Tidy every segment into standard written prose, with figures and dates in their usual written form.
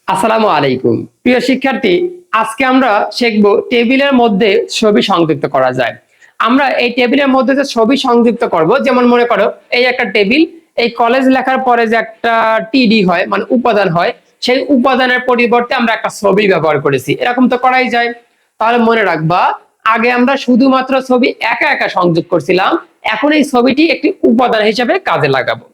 আসসালামু আলাইকুম প্রিয় শিক্ষার্থী, আজকে আমরা শিখব টেবিলের মধ্যে ছবি সংযুক্ত করা যায়। আমরা এই টেবিলের মধ্যে যে ছবি সংযুক্ত করব, যেমন মনে করো এই একটা টেবিল, এই কলেজ লেখার পরে যে একটা টিডি হয় মানে উপাদান হয়, সেই উপাদানের পরিবর্তে আমরা একটা ছবি ব্যবহার করেছি। এরকম তো করাই যায়। তাহলে মনে রাখবা, আগে আমরা শুধুমাত্র ছবি একা একা সংযোগ করছিলাম, এখন এই ছবিটি একটি উপাদান হিসেবে কাজে লাগাবো।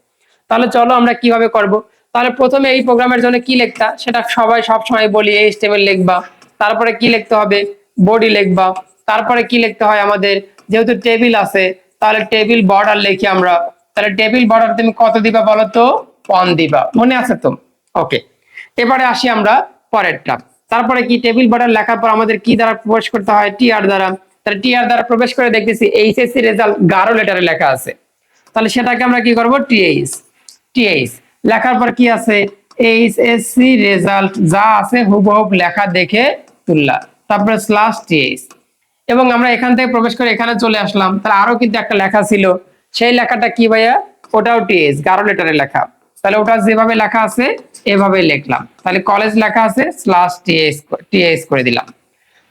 তাহলে চলো আমরা কিভাবে করব। তাহলে প্রথমে এই প্রোগ্রামের জন্য কি লিখতা, সেটা সবাই সব সময় বলি এইচটিএমএল লিখবা, তারপরে কি লিখতে হবে বডি লিখবা, তারপরে কি লিখতে হয় আমাদের, যেহেতু টেবিল আছে তাহলে টেবিল বর্ডার লিখি আমরা। তাহলে টেবিল বর্ডার তুমি কত দিবা বলো তো, 1 দিবা, মনে আছে তো? ওকে, এবারে আসি আমরা পরেরটা। তারপরে কি টেবিল বর্ডার লেখার পর আমাদের কি দ্বারা প্রবেশ করতে হয়, টিআর দ্বারা। তাহলে টিআর দ্বারা প্রবেশ করে দেখতেছি এইচএসসি রেজাল্ট 11 লেটারে লেখা আছে, তাহলে সেটাকে আমরা কি করব, টিএইচ লেখার পর কি আছে, এইচএসসি রেজাল্ট যা আছে হুবহু লেখা দেখে তুললা, তারপরে /টিএইচ। এবং আমরা এখান থেকে প্রবেশ করে এখানে চলে আসলাম। তাহলে আরো কিন্তু একটা লেখা ছিল, সেই লেখাটা কি ভাইয়া, ওটাও টিএইচ 11 লেটারে লেখা। তাহলে ওটা যেভাবে লেখা আছে এভাবে লিখলাম। তাহলে কলেজ লেখা আছে /টিএইচ করে দিলাম।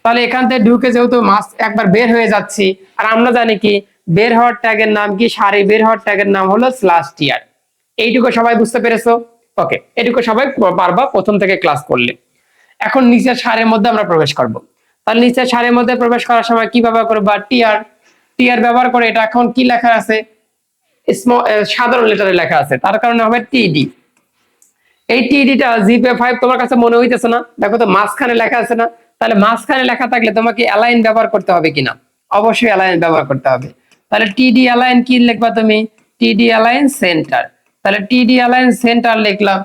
তাহলে এখান থেকে ঢুকে যেহেতু মাস একবার বের হয়ে যাচ্ছি, আর আমরা জানি কি বের হওয়ার ট্যাগের নাম কি, সারি বের হওয়ার ট্যাগের নাম হলো /টিআর। এইটুকু সবাই বুঝতে পেরেছো? ওকে, এটুকু সবাই পারবা প্রথম থেকে ক্লাস করলে। এখন নিচের সারির মধ্যে আমরা প্রবেশ করব। তাহলে নিচের সারির মধ্যে প্রবেশ করার সময় কি ব্যবহার করবা, টিআর ব্যবহার করে। এটা এখন কি লেখা আছে, সাধারণ লেটারে লেখা আছে, তার কারণে হবে টিডি। এই টিডিটা জিপে5 তোমার কাছে মনে হইতেছে না? দেখো তো মাঝখানে লেখা আছে না? তাহলে মাঝখানে লেখা থাকলে তোমাকে অ্যালাইন ব্যবহার করতে হবে কিনা, অবশ্যই অ্যালাইন ব্যবহার করতে হবে। তাহলে টিডি অ্যালাইন কি লিখবা তুমি, টিডি অ্যালাইন সেন্টার। তাহলে টিডি অ্যালাইন সেন্টার লিখলাম,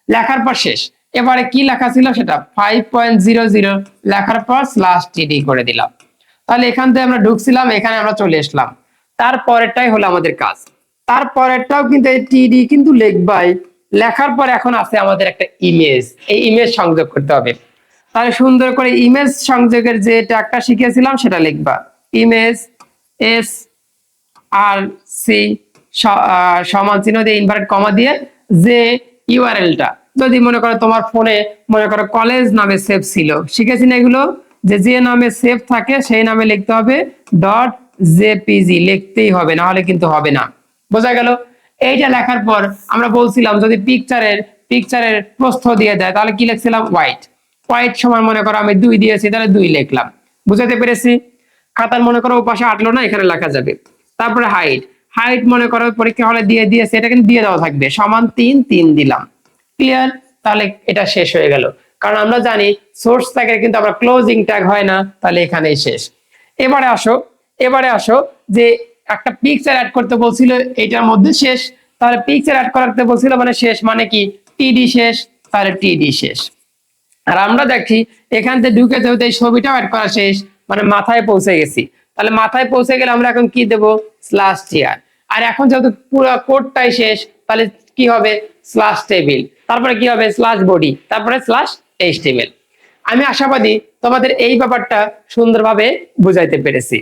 লেখার পর শেষ। এবারে কি লেখা ছিল সেটা 5.00 লেখার পর /টিডি করে দিলাম। তাহলে এখান থেকে আমরা ঢুকছিলাম, এখানে আমরা চলে আসলাম। তারপরেরটাই হলো আমাদের কাজ। তারপরেরটাও কিন্তু এই টিডি কিন্তু লিখবাই, লেখার পর এখন আছে আমাদের একটা ইমেজ, এই ইমেজ সংযোগ করতে হবে। তাহলে সুন্দর করে ইমেজ সংযোগের যে ট্যাগটা শিখেছিলাম সেটা লিখবা, ইমেজ SRC সমান চিহ্ন দিয়ে ইনভার্টেড কমা দিয়ে যে ইউআরএলটা, যদি মনে করো তোমার ফোনে মনে করো কলেজ নামে সেভ ছিল, শিখেছি না এগুলো, যে নামে সেভ থাকে সেই নামে লিখতে হবে .jpg, লিখতেই হবে, না হলে কিন্তু হবে না। বোঝা গেল? এইটা লেখার পর আমরা বলছিলাম যদি পিকচারের প্রস্থ দিয়ে দেয় তাহলে কি লিখছিলাম, হোয়াইট সমান মনে করো আমি 2 দিয়েছি, তাহলে 2 লিখলাম। বুঝাতে পেরেছি? খাতার মনে করো ওপাশে আটলো না, এখানে লেখা যাবে। তারপরে হাইট মনে করো পরীক্ষা হলে দিয়েছে, এটা কিন্তু দিয়ে দেওয়া থাকবে, সমান 3 দিলাম। ক্লিয়ার? তাহলে এটা শেষ হয়ে গেল। কারণ আমরা জানি সোর্স ট্যাগের কিন্তু আমরা ক্লোজিং ট্যাগ হয় না, তাহলে এখানেই শেষ। এবারে আসো যে একটা পিকচার অ্যাড করতে বলছিল, এটার মধ্যে শেষ। তাহলে পিকচার অ্যাড করতে বলছিল মানে শেষ, মানে কি টিডি শেষ, তাহলে টিডি শেষ। আর আমরা দেখি এখান থেকে ঢুকে যেহেতু এই ছবিটাও অ্যাড করা শেষ, মানে মাথায় পৌঁছে গেছি। তাহলে মাথায় পৌঁছে গেলে আমরা এখন কি দেব, /টিআর। আর এখন যেহেতু পুরো কোডটাই শেষ, তাহলে কি হবে, /টেবিল, তারপরে কি হবে, /বডি, তারপরে /html। আমি আশাবাদী তোমাদের এই ব্যাপারটা সুন্দরভাবে বুঝাইতে পেরেছি।